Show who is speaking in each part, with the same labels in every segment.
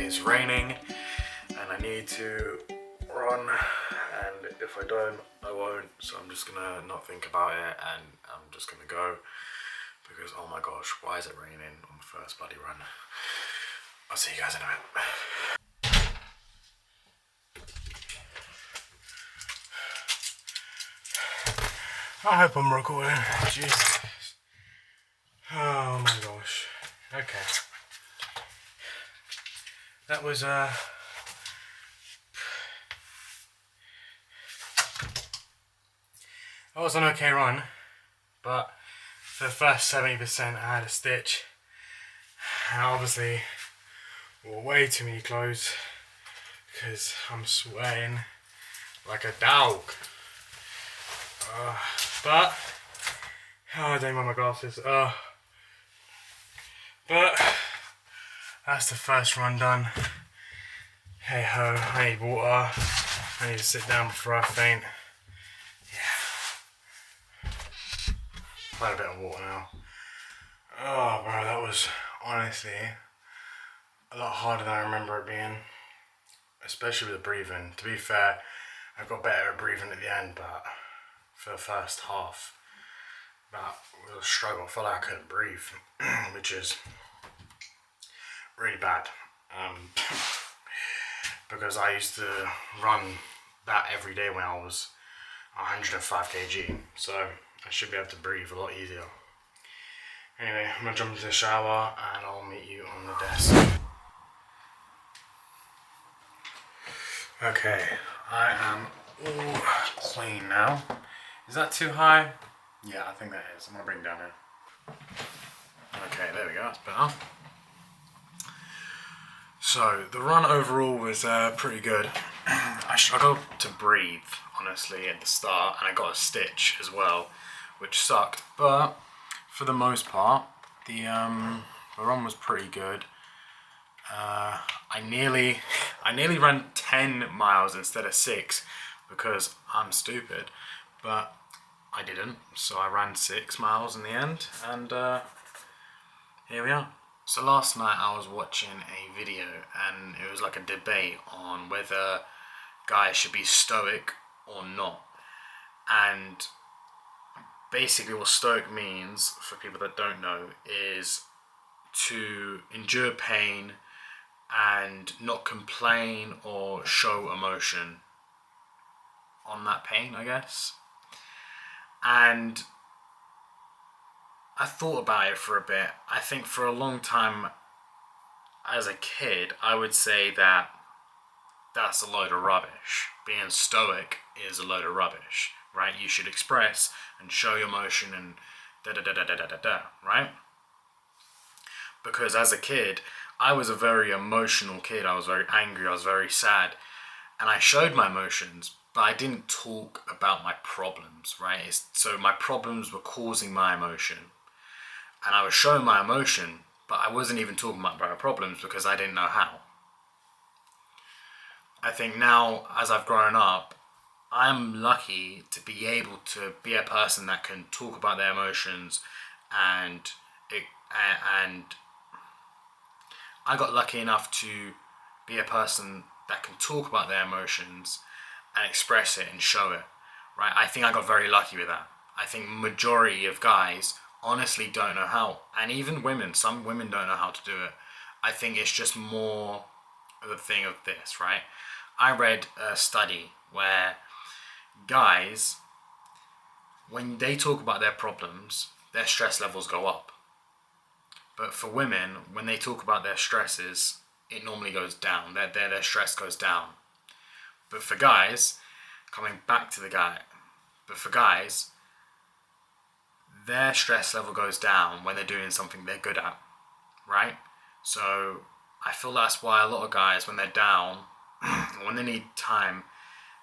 Speaker 1: is raining and I need to run, and if I don't, I won't. So I'm just gonna not think about it and I'm just gonna go, because oh my gosh, why is it raining on the first bloody run? I'll see you guys in a bit. I hope I'm recording. Jesus. Oh my gosh. Okay. That was that was an okay run, but for the first 70% I had a stitch, and obviously wore way too many clothes because I'm sweating like a dog. But I don't wear my glasses. But that's the first run done. Hey ho, I need water. I need to sit down before I faint. Yeah. I've had a bit of water now. Oh bro, that was honestly a lot harder than I remember it being. Especially with the breathing. To be fair, I got better at breathing at the end, but for the first half, that was a struggle. I felt like I couldn't breathe, which is really bad. Because I used to run that every day when I was 105 kg, so I should be able to breathe a lot easier. Anyway, I'm gonna jump into the shower and I'll meet you on the desk. Okay, I am all clean now. Is that too high? Yeah, I think that is. I'm gonna bring it down here. Okay, there we go, that's better. So, the run overall was pretty good. I struggled to breathe, honestly, at the start, and I got a stitch as well, which sucked. But, for the most part, the run was pretty good. I nearly ran 10 miles instead of 6 because I'm stupid, but I didn't, so I ran 6 miles in the end, and here we are. So last night I was watching a video and it was like a debate on whether guys should be stoic or not. And basically what stoic means, for people that don't know, is to endure pain and not complain or show emotion on that pain, I guess. And I thought about it for a bit. I think for a long time as a kid, I would say that that's a load of rubbish. Being stoic is a load of rubbish, right? You should express and show your emotion and da-da-da-da-da-da-da, right? Because as a kid, I was a very emotional kid. I was very angry, I was very sad, and I showed my emotions, but I didn't talk about my problems, right? So my problems were causing my emotion, and I was showing my emotion, but I wasn't even talking about my problems because I didn't know how. I think now, as I've grown up, I'm lucky to be able to be a person that can talk about their emotions, and I got lucky enough to be a person that can talk about their emotions and express it and show it, right? I think I got very lucky with that. I think majority of guys honestly don't know how, and even women, some women don't know how to do it. I think it's just more of a thing of this, right? I read a study where guys, when they talk about their problems, their stress levels go up. But for women, when they talk about their stresses, it normally goes down. Their stress goes down. But for guys, coming back to the guy, but for guys, their stress level goes down when they're doing something they're good at, right? So I feel that's why a lot of guys, when they're down, when they need time,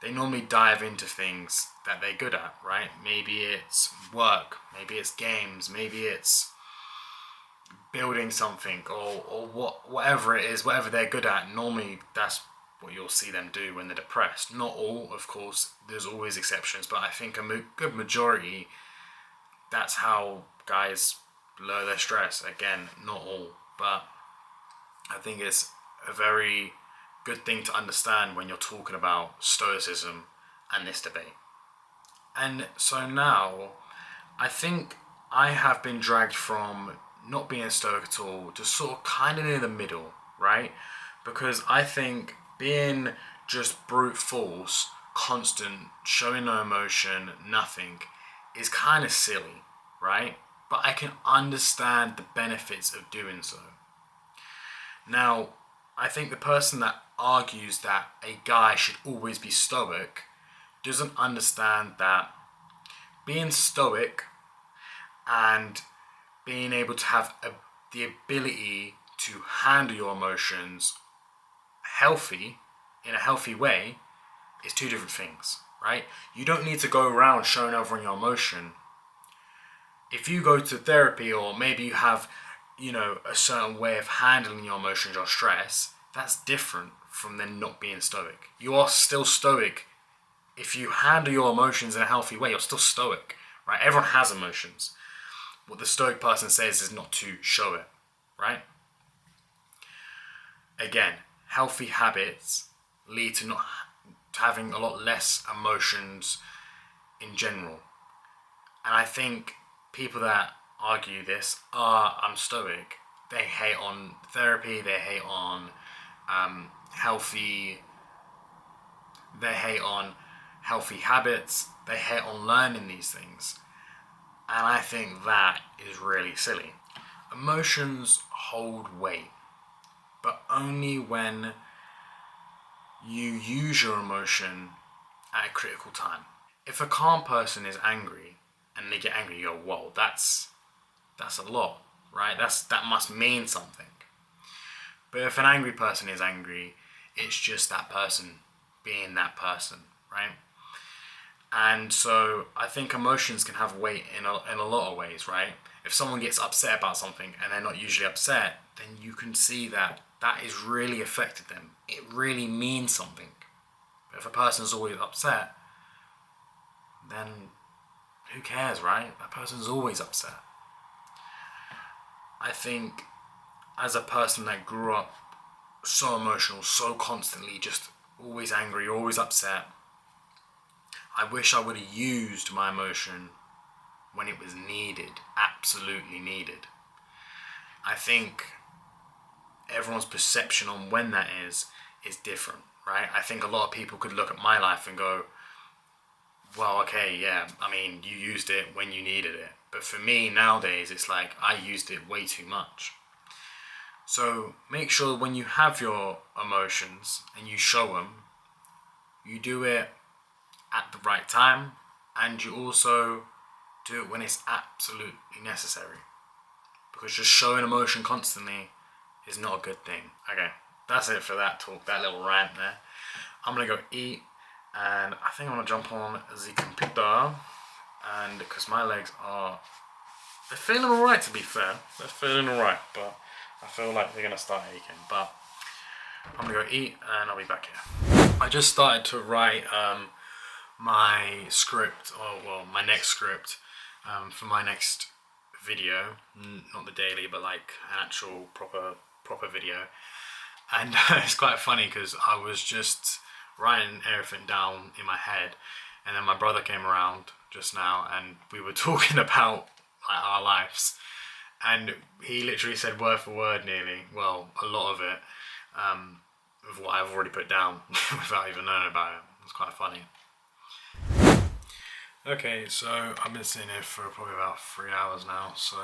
Speaker 1: they normally dive into things that they're good at, right? Maybe it's work, maybe it's games, maybe it's building something, or whatever it is, whatever they're good at. Normally that's what you'll see them do when they're depressed. Not all, of course, there's always exceptions, but I think a good majority, that's how guys lower their stress. Again, not all, but I think it's a very good thing to understand when you're talking about Stoicism and this debate. And so now, I think I have been dragged from not being a Stoic at all to sort of kind of near the middle, right? Because I think being just brute force, constant, showing no emotion, nothing, is kind of silly, right? But I can understand the benefits of doing so. Now, I think the person that argues that a guy should always be stoic doesn't understand that being stoic and being able to have the ability to handle your emotions in a healthy way is two different things, right? You don't need to go around showing everyone your emotion. If you go to therapy, or maybe you have, a certain way of handling your emotions or stress, that's different from then not being stoic. You are still stoic. If you handle your emotions in a healthy way, you're still stoic, right? Everyone has emotions. What the stoic person says is not to show it, right? Again, healthy habits lead to having a lot less emotions in general. And I think people that argue this are stoic. They hate on therapy, they hate on healthy habits, they hate on learning these things. And I think that is really silly. Emotions hold weight, but only when you use your emotion at a critical time. If a calm person is angry and they get angry, you go, whoa, that's a lot, right? That must mean something. But if an angry person is angry, it's just that person being that person, right? And so I think emotions can have weight in a lot of ways, right? If someone gets upset about something and they're not usually upset, then you can see that has really affected them. It really means something. But if a person's always upset, then who cares, right? That person's always upset. I think as a person that grew up so emotional, so constantly, just always angry, always upset, I wish I would have used my emotion when it was needed, absolutely needed. I think everyone's perception on when that is different, right? I think a lot of people could look at my life and go, well, okay, yeah, I mean, you used it when you needed it. But for me nowadays, it's like I used it way too much. So make sure when you have your emotions and you show them, you do it at the right time, and you also do it when it's absolutely necessary. Because just showing emotion constantly is not a good thing. Okay, that's it for that talk, that little rant there. I'm gonna go eat, and I think I'm gonna jump on the computer, and because my legs they're feeling alright, to be fair. They're feeling alright, but I feel like they're gonna start aching. But I'm gonna go eat, and I'll be back here. I just started to write my script, my next script for my next video, not the daily, but like an actual proper video. And it's quite funny because I was just writing everything down in my head, and then my brother came around just now, and we were talking about like our lives, and he literally said word for word, nearly, well, a lot of it, of what I've already put down without even knowing about it. It's quite funny. Okay, so I've been sitting here for probably about 3 hours now, so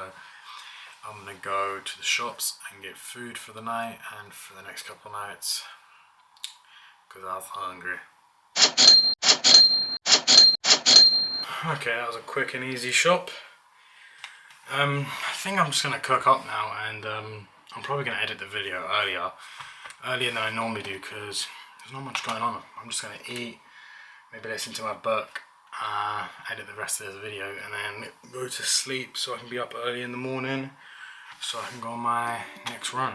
Speaker 1: I'm gonna go to the shops and get food for the night and for the next couple of nights, because I was hungry. Okay, that was a quick and easy shop. I think I'm just gonna cook up now, and I'm probably gonna edit the video earlier than I normally do, because there's not much going on. I'm just gonna eat, maybe listen to my book, edit the rest of this video, and then go to sleep so I can be up early in the morning so I can go on my next run.